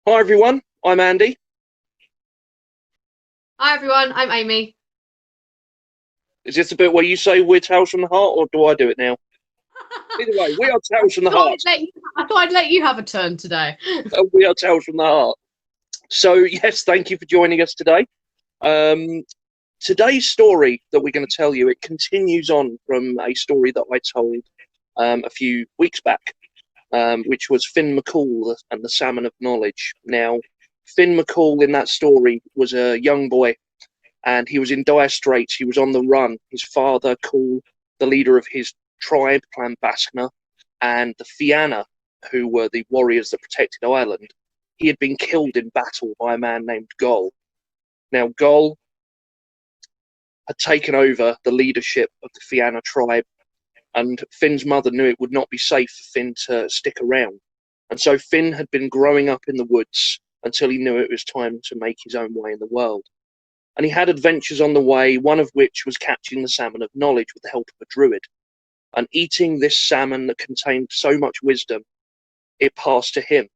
Hi everyone, I'm Andy. Hi everyone, I'm Amy. Is this the bit where you say we're Tales from the Heart, or do I do it now? Either way, we are Tales from the thought Heart. I'd let you, I thought I'd let you have a turn today. We are Tales from the Heart. So, yes, thank you for joining us today. Um, Today's story that we're going to tell you, it continues on from a story that I told a few weeks back, which was Finn MacCool and the Salmon of Knowledge. Now, Finn MacCool in that story was a young boy and he was in dire straits. He was on the run. His father, Cool, the leader of his tribe, Clan Baskner, and the Fianna, who were the warriors that protected Aillen, he had been killed in battle by a man named Gol. Now, Gol had taken over the leadership of the Fianna tribe, and Finn's mother knew it would not be safe for Finn to stick around. And so Finn had been growing up in the woods until he knew it was time to make his own way in the world. And he had adventures on the way, one of which was catching the Salmon of Knowledge with the help of a druid. And eating this salmon that contained so much wisdom, it passed to him.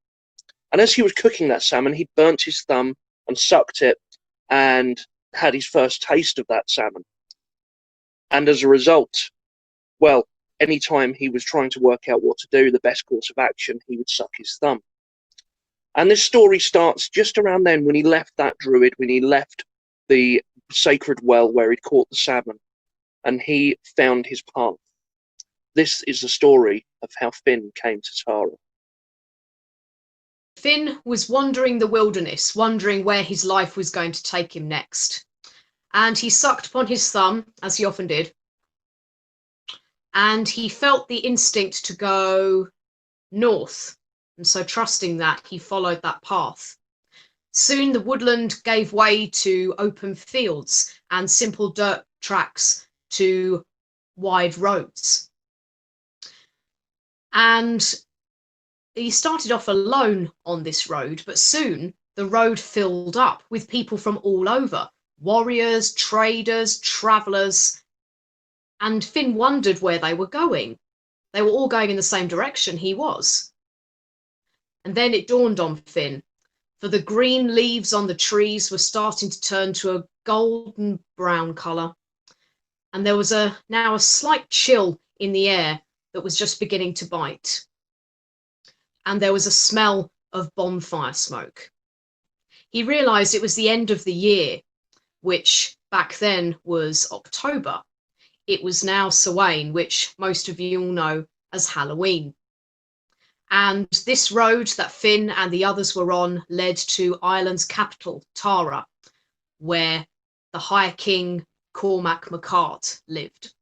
And as he was cooking that salmon, he burnt his thumb and sucked it and had his first taste of that salmon. And as a result, well, any time he was trying to work out what to do, the best course of action, he would suck his thumb. And this story starts just around then when he left that druid, when he left the sacred well where he'd caught the salmon, and he found his path. This is the story of how Finn came to Tara. Finn was wandering the wilderness, wondering where his life was going to take him next. And he sucked upon his thumb, as he often did, and he felt the instinct to go north. And so, trusting that, he followed that path. Soon the woodland gave way to open fields and simple dirt tracks to wide roads. And he started off alone on this road, but soon the road filled up with people from all over, warriors, traders, travellers, and Finn wondered where they were going. They were all going in the same direction he was. And then it dawned on Finn, for the green leaves on the trees were starting to turn to a golden brown colour, and there was now a slight chill in the air that was just beginning to bite. And there was a smell of bonfire smoke. He realised it was the end of the year, which back then was October. It was now Samhain, which most of you all know as Halloween. And this road that Finn and the others were on led to Aillen's capital, Tara, where the High King Cormac MacHart lived.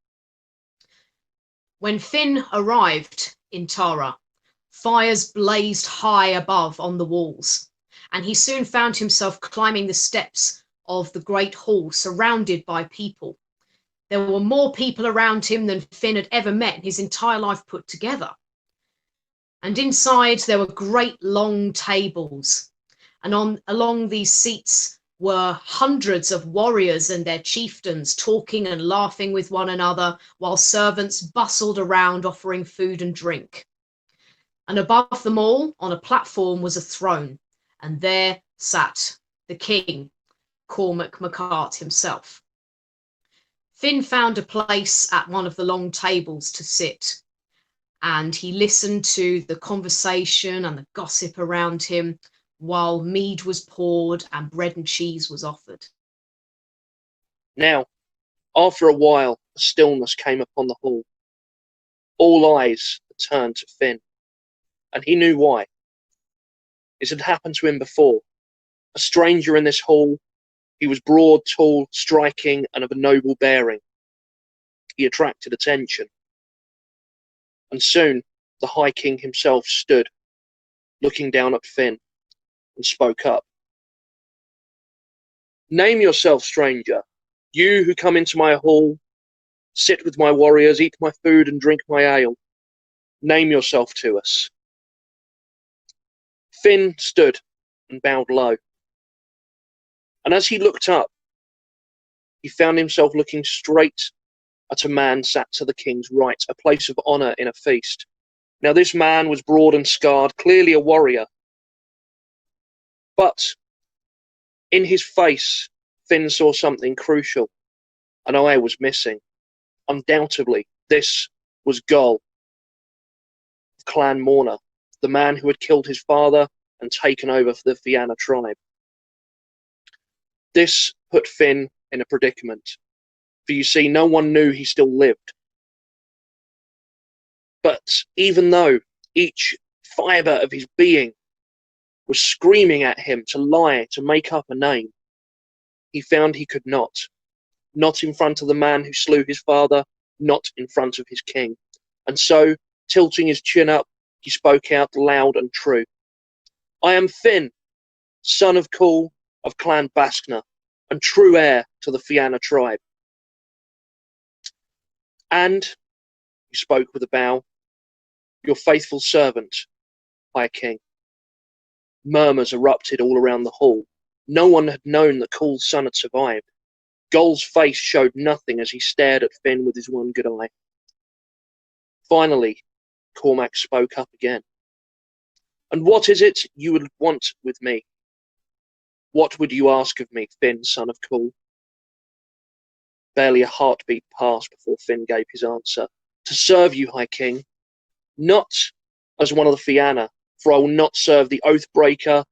When Finn arrived in Tara, fires blazed high above on the walls, and he soon found himself climbing the steps of the great hall, surrounded by people. There were more people around him than Finn had ever met in his entire life put together. And inside there were great long tables, and along these seats were hundreds of warriors and their chieftains talking and laughing with one another, while servants bustled around offering food and drink. And above them all, on a platform, was a throne, and there sat the king, Cormac MacHart himself. Finn found a place at one of the long tables to sit, and he listened to the conversation and the gossip around him while mead was poured and bread and cheese was offered. Now, after a while, a stillness came upon the hall. All eyes had turned to Finn, and he knew why. It had happened to him before. A stranger in this hall, he was broad, tall, striking, and of a noble bearing. He attracted attention. And soon the High King himself stood, looking down at Finn, and spoke up. "Name yourself, stranger, you who come into my hall, sit with my warriors, eat my food and drink my ale. Name yourself to us." Finn stood and bowed low. And as he looked up, he found himself looking straight at a man sat to the king's right, a place of honour in a feast. Now this man was broad and scarred, clearly a warrior. But in his face, Finn saw something crucial. An eye was missing. Undoubtedly, this was Gol, Clan Mourner, the man who had killed his father and taken over for the Fianna tribe. This put Finn in a predicament, for you see, no one knew he still lived. But even though each fibre of his being was screaming at him to lie, to make up a name, he found he could not. Not in front of the man who slew his father, not in front of his king. And so, tilting his chin up, he spoke out loud and true. I am Finn, son of Cool of Clan Baskner, and true heir to the Fianna tribe. And, he spoke with a bow, your faithful servant, High King. Murmurs erupted all around the hall. No one had known that Cool's son had survived. Gol's face showed nothing as he stared at Finn with his one good eye. Finally, Cormac spoke up again. And what is it you would want with me? What would you ask of me, Finn, son of Cool? Barely a heartbeat passed before Finn gave his answer. To serve you, High King, not as one of the Fianna, for I will not serve the oath-breaker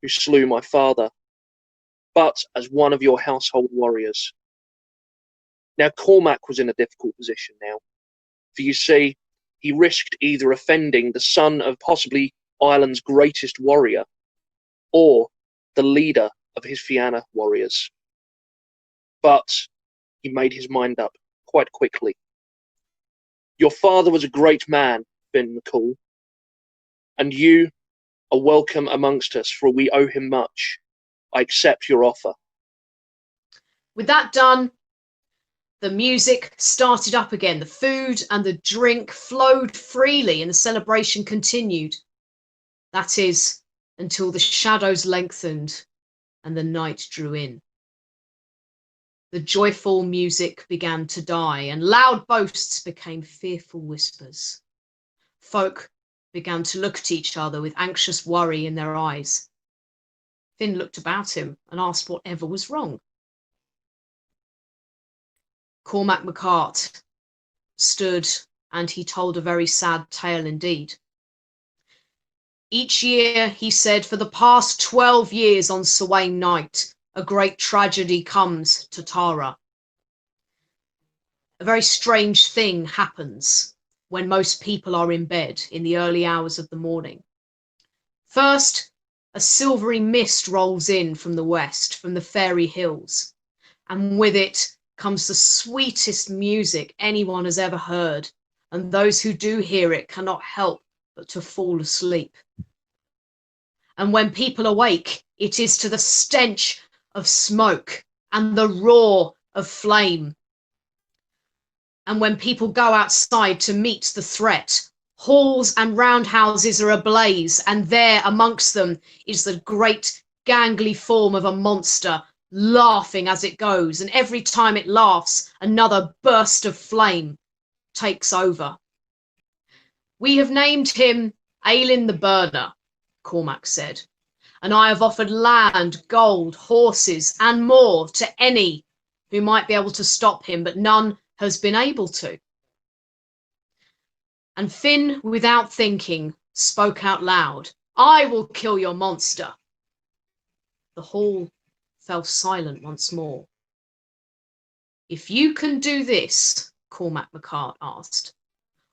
who slew my father, but as one of your household warriors. Now, Cormac was in a difficult position now, for you see, he risked either offending the son of possibly Aillen's greatest warrior, or the leader of his Fianna warriors. But he made his mind up quite quickly. Your father was a great man, Finn MacCool, and you are welcome amongst us, for we owe him much. I accept your offer. With that done, the music started up again. The food and the drink flowed freely and the celebration continued. That is, until the shadows lengthened and the night drew in. The joyful music began to die and loud boasts became fearful whispers. Folk began to look at each other with anxious worry in their eyes. Finn looked about him and asked whatever was wrong. Cormac MacHart stood and he told a very sad tale indeed. Each year, he said, for the past 12 years on Samhain night, a great tragedy comes to Tara. A very strange thing happens when most people are in bed in the early hours of the morning. First, a silvery mist rolls in from the west, from the fairy hills, and with it comes the sweetest music anyone has ever heard, and those who do hear it cannot help but to fall asleep. And when people awake, it is to the stench of smoke and the roar of flame. And when people go outside to meet the threat, halls and roundhouses are ablaze, and there amongst them is the great gangly form of a monster, laughing as it goes, and every time it laughs, another burst of flame takes over. We have named him Aillen the Burner, Cormac said, and I have offered land, gold, horses, and more to any who might be able to stop him, but none has been able to. And Finn, without thinking, spoke out loud, I will kill your monster. The hall fell silent once more. If you can do this, Cormac MacHart asked,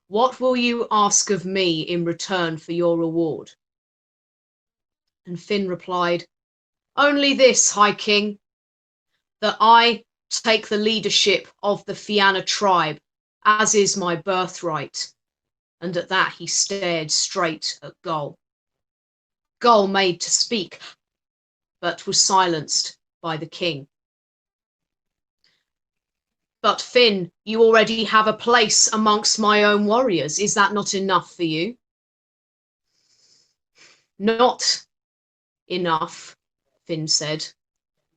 what will you ask of me in return for your reward? And Finn replied, only this, High King, that I take the leadership of the Fianna tribe, as is my birthright. And at that he stared straight at Gol. Gol made to speak, but was silenced by the king. But Finn, you already have a place amongst my own warriors. Is that not enough for you? Not enough, Finn said,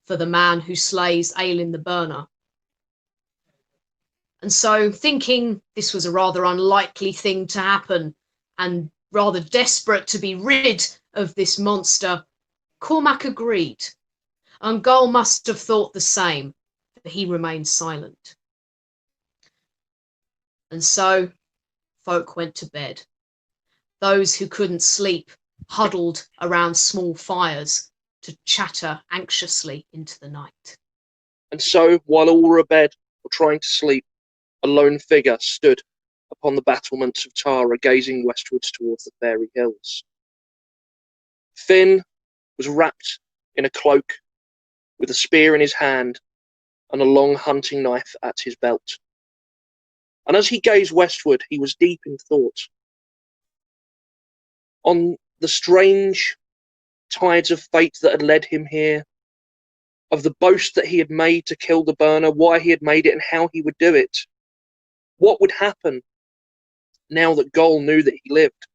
for the man who slays Aillen the Burner. And so, thinking this was a rather unlikely thing to happen, and rather desperate to be rid of this monster, Cormac agreed, and Gull must have thought the same, but he remained silent. And so folk went to bed. Those who couldn't sleep huddled around small fires to chatter anxiously into the night. And so, while all were abed or trying to sleep, a lone figure stood upon the battlements of Tara, gazing westwards towards the fairy hills. Finn was wrapped in a cloak, with a spear in his hand and a long hunting knife at his belt. And as he gazed westward, he was deep in thought on the strange tides of fate that had led him here, of the boast that he had made to kill the burner, why he had made it, and how he would do it. What would happen now that Gull knew that he lived?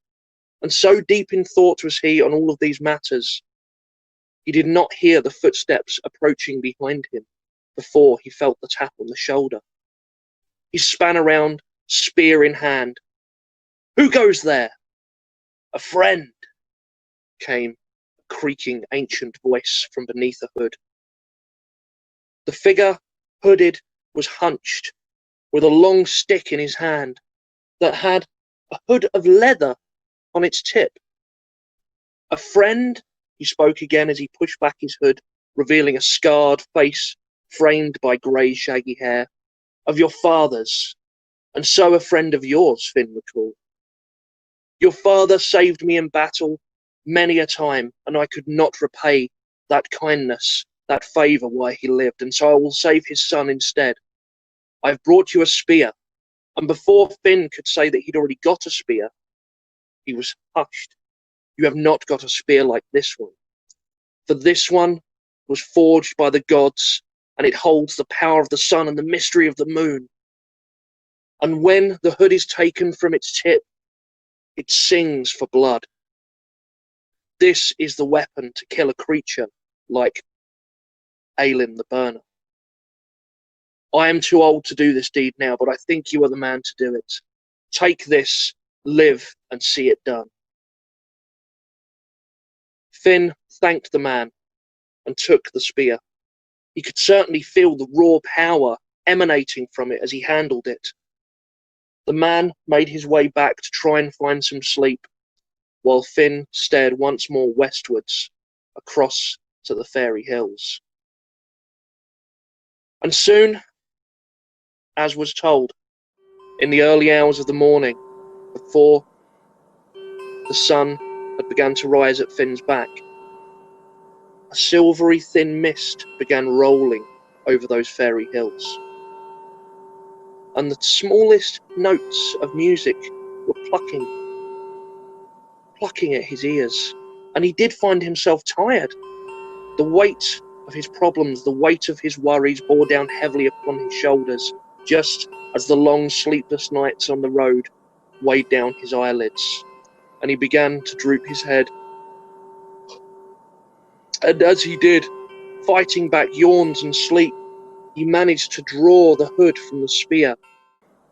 And so deep in thought was he on all of these matters, he did not hear the footsteps approaching behind him before he felt the tap on the shoulder. He span around, spear in hand. "Who goes there?" "A friend," came a creaking ancient voice from beneath a hood. The figure, hooded, was hunched, with a long stick in his hand that had a hood of leather on its tip. "A friend," he spoke again as he pushed back his hood, revealing a scarred face framed by grey shaggy hair, "of your father's, and so a friend of yours, Finn MacCool. Your father saved me in battle many a time, and I could not repay that kindness, that favour while he lived, and so I will save his son instead. I've brought you a spear." And before Finn could say that he'd already got a spear, he was hushed. "You have not got a spear like this one. For this one was forged by the gods, and it holds the power of the sun and the mystery of the moon. And when the hood is taken from its tip, it sings for blood. This is the weapon to kill a creature like Aillen the Burner. I am too old to do this deed now, but I think you are the man to do it. Take this, live, and see it done." Finn thanked the man and took the spear. He could certainly feel the raw power emanating from it as he handled it. The man made his way back to try and find some sleep, while Finn stared once more westwards across to the fairy hills. And soon, as was told, in the early hours of the morning, before the sun had begun to rise at Finn's back, a silvery thin mist began rolling over those fairy hills, and the smallest notes of music were plucking at his ears, and he did find himself tired. The weight of his problems, the weight of his worries bore down heavily upon his shoulders, just as the long sleepless nights on the road weighed down his eyelids, and he began to droop his head. And as he did, fighting back yawns and sleep, he managed to draw the hood from the spear.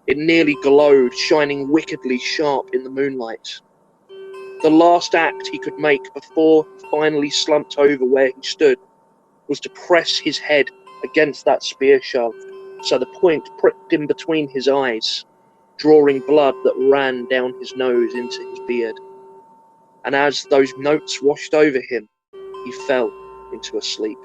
It nearly glowed, shining wickedly sharp in the moonlight. The last act he could make before he finally slumped over where he stood was to press his head against that spear shaft, so the point pricked in between his eyes, drawing blood that ran down his nose into his beard. And as those notes washed over him, he fell into a sleep.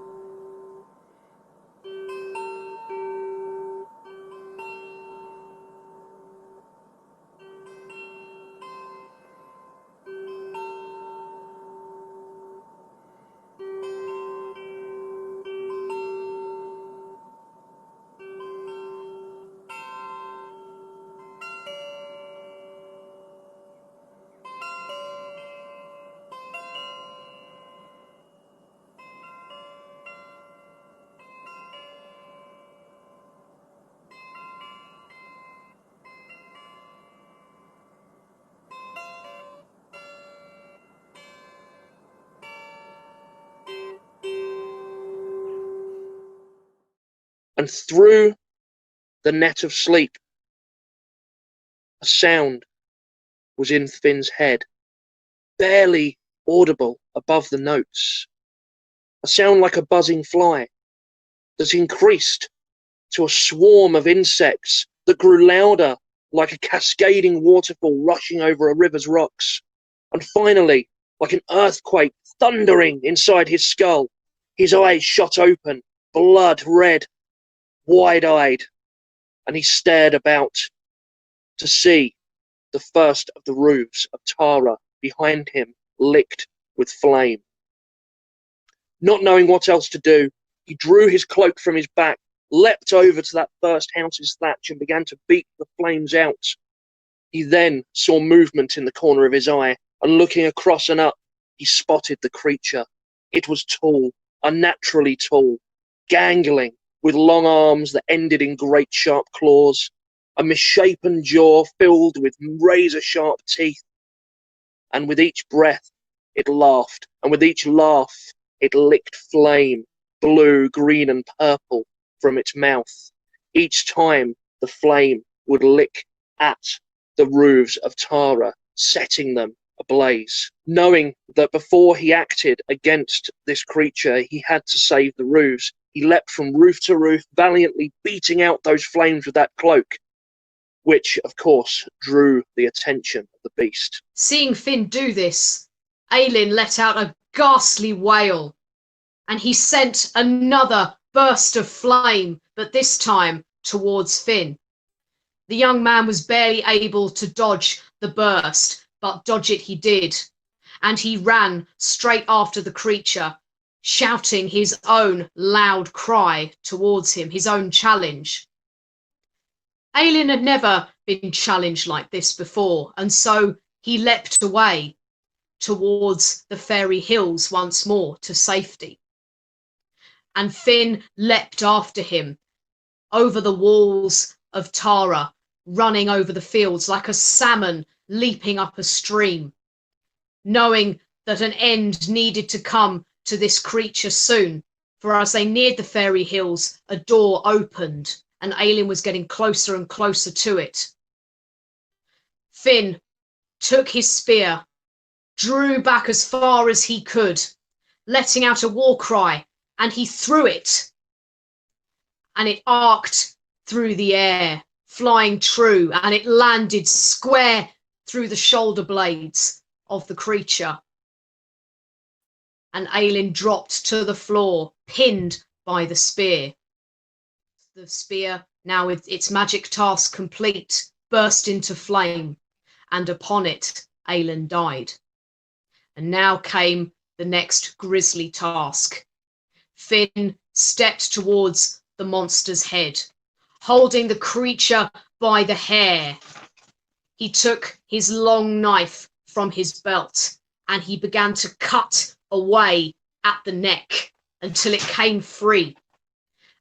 And through the net of sleep, a sound was in Finn's head, barely audible above the notes. a sound like a buzzing fly that increased to a swarm of insects that grew louder, like a cascading waterfall rushing over a river's rocks, and finally, like an earthquake thundering inside his skull, his eyes shot open, blood red, wide-eyed, and he stared about to see the first of the roofs of Tara behind him licked with flame. Not knowing what else to do, he drew his cloak from his back, leapt over to that first house's thatch and began to beat the flames out. He then saw movement in the corner of his eye, and looking across and up, he spotted the creature. It was tall, unnaturally tall, gangling, with long arms that ended in great sharp claws, a misshapen jaw filled with razor-sharp teeth. And with each breath, it laughed, and with each laugh, it licked flame, blue, green, and purple, from its mouth. Each time, the flame would lick at the roofs of Tara, setting them ablaze. Knowing that before he acted against this creature, he had to save the roofs, he leapt from roof to roof, valiantly beating out those flames with that cloak, which, of course, drew the attention of the beast. Seeing Finn do this, Aillen let out a ghastly wail, and he sent another burst of flame, but this time towards Finn. The young man was barely able to dodge the burst, but dodge it he did, and he ran straight after the creature, shouting his own loud cry towards him, his own challenge. Aillen had never been challenged like this before, and so he leapt away towards the fairy hills once more to safety. And Finn leapt after him over the walls of Tara, running over the fields like a salmon leaping up a stream, knowing that an end needed to come to this creature soon, for as they neared the fairy hills, a door opened, and Aillen was getting closer and closer to it. Finn took his spear, drew back as far as he could, letting out a war cry, and he threw it, and it arced through the air, flying true, and it landed square through the shoulder blades of the creature. And Aillen dropped to the floor, pinned by the spear. The spear, now with its magic task complete, burst into flame, and upon it Aillen died. And now came the next grisly task. Finn stepped towards the monster's head, holding the creature by the hair. He took his long knife from his belt, and he began to cut away at the neck until it came free,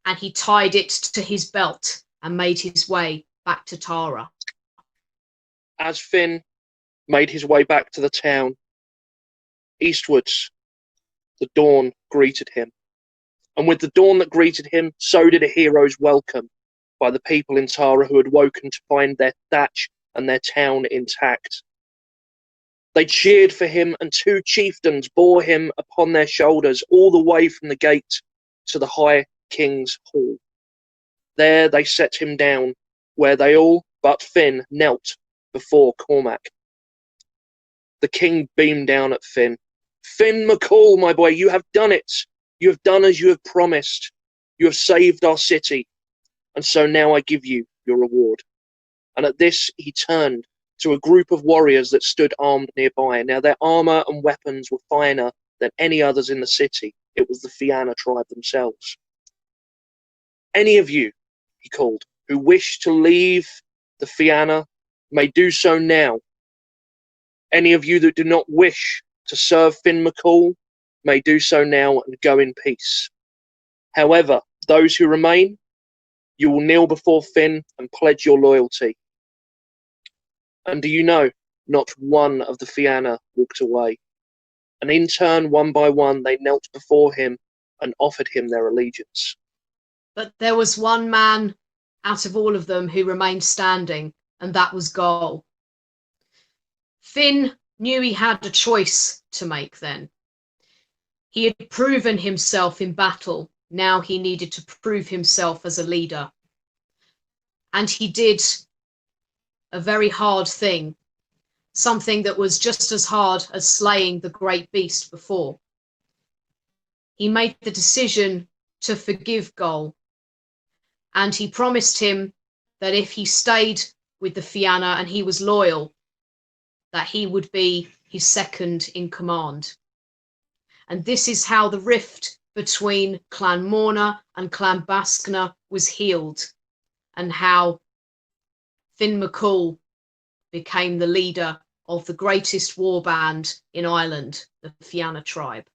and he tied it to his belt and made his way back to Tara. As Finn made his way back to the town, eastwards, the dawn greeted him. And with the dawn that greeted him, so did a hero's welcome by the people in Tara who had woken to find their thatch and their town intact. They cheered for him, and 2 chieftains bore him upon their shoulders all the way from the gate to the High King's Hall. There they set him down, where they all but Finn knelt before Cormac. The king beamed down at Finn. "Finn MacCool, my boy, you have done it. You have done as you have promised. You have saved our city, and so now I give you your reward." And at this he turned to a group of warriors that stood armed nearby. Now their armour and weapons were finer than any others in the city. It was the Fianna tribe themselves. "Any of you," he called, "who wish to leave the Fianna may do so now. Any of you that do not wish to serve Finn MacCool may do so now and go in peace. However, those who remain, you will kneel before Finn and pledge your loyalty." And do you know, not one of the Fianna walked away, and in turn, one by one, they knelt before him and offered him their allegiance. But there was one man out of all of them who remained standing, and that was Goll. Finn knew he had a choice to make then. He had proven himself in battle. Now he needed to prove himself as a leader. And he did a very hard thing, something that was just as hard as slaying the great beast before. He made the decision to forgive Gol, and he promised him that if he stayed with the Fianna and he was loyal, that he would be his second in command. And this is how the rift between Clan Morna and Clan Baskna was healed, and how Finn MacCool became the leader of the greatest war band in Ireland, the Fianna tribe.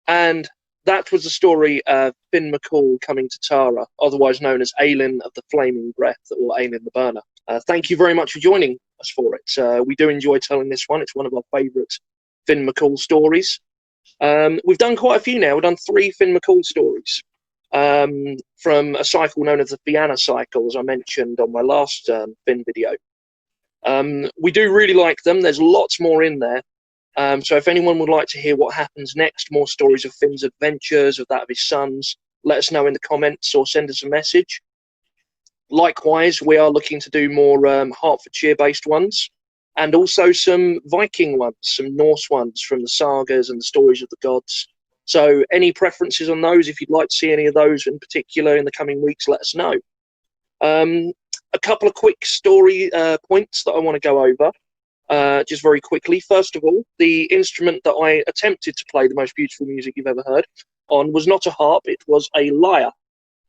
And that was the story of Finn MacCool coming to Tara, otherwise known as Aillen of the Flaming Breath, or Aillen the Burner. Thank you very much for joining us for it. We do enjoy telling this one. It's one of our favourite Finn MacCool stories. We've done quite a few now. We've done 3 Finn MacCool stories from a cycle known as the Fianna cycle, as I mentioned on my last Finn video. We do really like them. There's lots more in there. So if anyone would like to hear what happens next, more stories of Finn's adventures, of that of his sons, let us know in the comments or send us a message. Likewise, we are looking to do more Hertfordshire-based ones, and also some Viking ones, some Norse ones from the sagas and the stories of the gods. So any preferences on those, if you'd like to see any of those in particular in the coming weeks, let us know. A couple of quick story points that I want to go over. Just very quickly. First of all, the instrument that I attempted to play the most beautiful music you've ever heard on was not a harp, it was a lyre.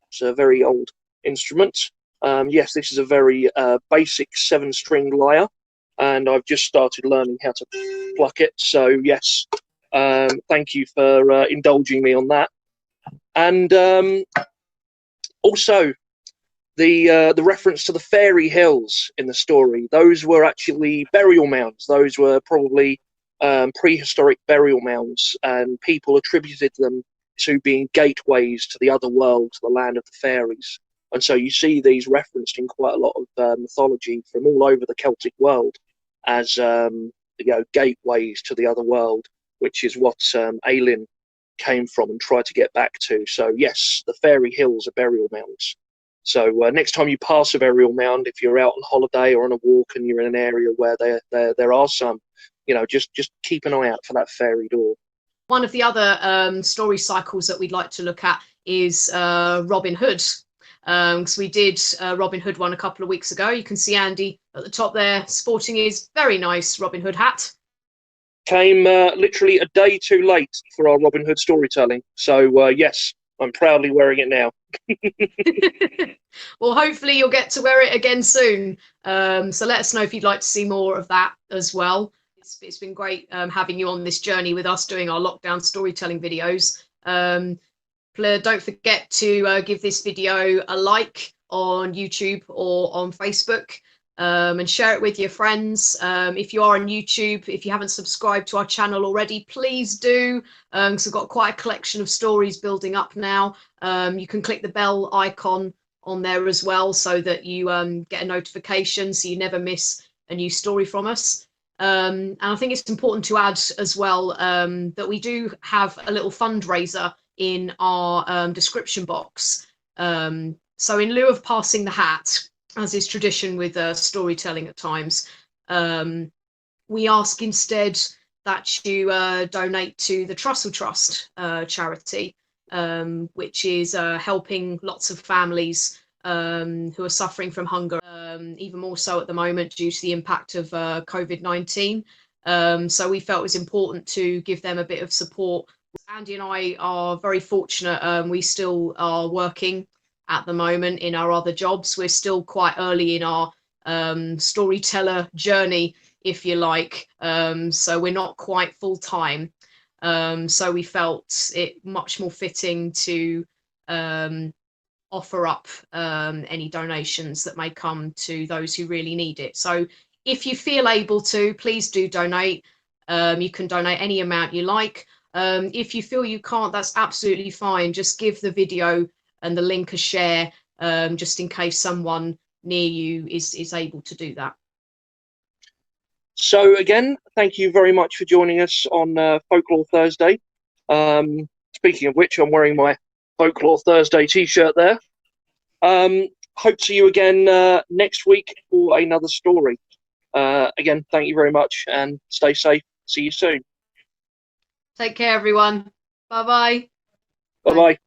It's a very old instrument. Yes, this is a very basic 7-string lyre, and I've just started learning how to pluck it. So yes, thank you for indulging me on that. And also, the reference to the fairy hills in the story, those were actually burial mounds. Those were probably prehistoric burial mounds, and people attributed them to being gateways to the other world, to the land of the fairies. And so you see these referenced in quite a lot of mythology from all over the Celtic world as gateways to the other world, which is what Aillen came from and tried to get back to. So yes, the fairy hills are burial mounds. So next time you pass a burial mound, if you're out on holiday or on a walk and you're in an area where there are some, just keep an eye out for that fairy door. One of the other story cycles that we'd like to look at is Robin Hood. Because we did Robin Hood one a couple of weeks ago. You can see Andy at the top there sporting his very nice Robin Hood hat. Came literally a day too late for our Robin Hood storytelling. So yes, I'm proudly wearing it now. Well, hopefully you'll get to wear it again soon. So let us know if you'd like to see more of that as well. It's been great having you on this journey with us doing our lockdown storytelling videos. Don't forget to give this video a like on YouTube or on Facebook, and share it with your friends. If you are on YouTube, if you haven't subscribed to our channel already, please do, because we've got quite a collection of stories building up now. You can click the bell icon on there as well, so that you get a notification, so you never miss a new story from us. And I think it's important to add as well that we do have a little fundraiser in our description box. So in lieu of passing the hat, as is tradition with storytelling at times, we ask instead that you donate to the Trussell Trust charity, which is helping lots of families who are suffering from hunger, even more so at the moment due to the impact of COVID-19. So we felt it was important to give them a bit of support. Andy and I are very fortunate. We still are working at the moment in our other jobs. We're still quite early in our storyteller journey, if you like. So we're not quite full time. So we felt it much more fitting to offer up any donations that may come to those who really need it. So if you feel able to, please do donate. You can donate any amount you like. If you feel you can't, that's absolutely fine. Just give the video and the link a share, just in case someone near you is able to do that. So again, thank you very much for joining us on Folklore Thursday. Speaking of which, I'm wearing my Folklore Thursday t-shirt there. Hope to see you again next week for another story. Again, thank you very much and stay safe. See you soon. Take care, everyone. Bye-bye. Bye-bye.